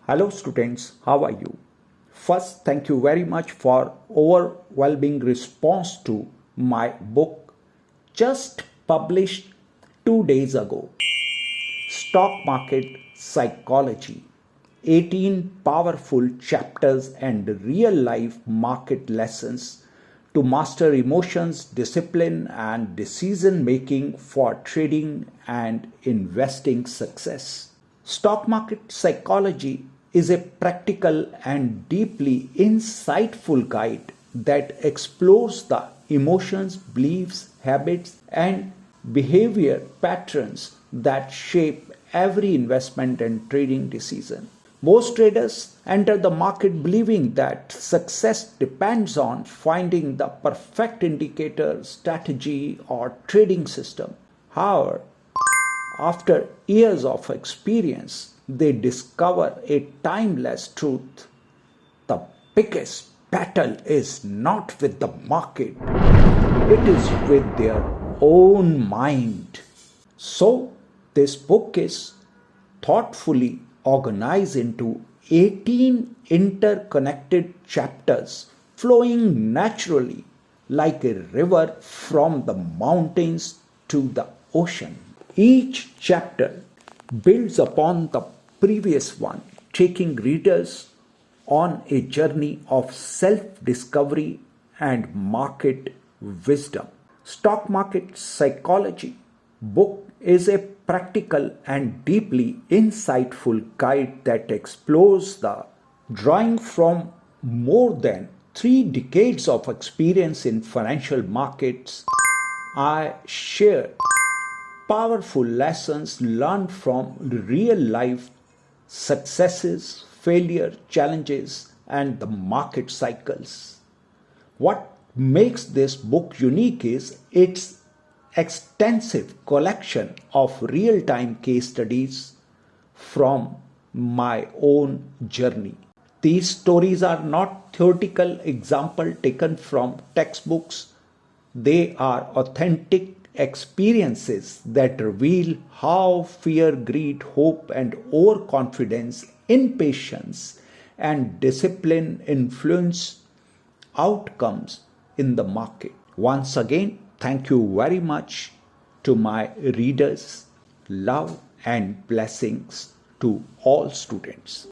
Hello students, how are you? First, thank you very much for overwhelming response to my book just published 2 days ago. Stock Market Psychology, 18 powerful chapters and real-life market lessons to master emotions, discipline and decision-making for trading and investing success. Stock market psychology is a practical and deeply insightful guide that explores the emotions, beliefs, habits, and behavior patterns that shape every investment and trading decision. Most traders enter the market believing that success depends on finding the perfect indicator, strategy, or trading system. However, after years of experience, they discover a timeless truth. The biggest battle is not with the market, it is with their own mind. So, this book is thoughtfully organized into 18 interconnected chapters flowing naturally like a river from the mountains to the ocean. Each chapter builds upon the previous one, taking readers on a journey of self-discovery and market wisdom. Stock Market Psychology book is a practical and deeply insightful guide that explores the drawing from more than 3 decades of experience in financial markets. I share powerful lessons learned from real life successes, failure, challenges, and the market cycles. What makes this book unique is its extensive collection of real time case studies from my own journey. These stories are not theoretical examples taken from textbooks, they are authentic experiences that reveal how fear, greed, hope, and overconfidence, impatience, and discipline influence outcomes in the market. Once again, thank you very much to my readers. Love and blessings to all students.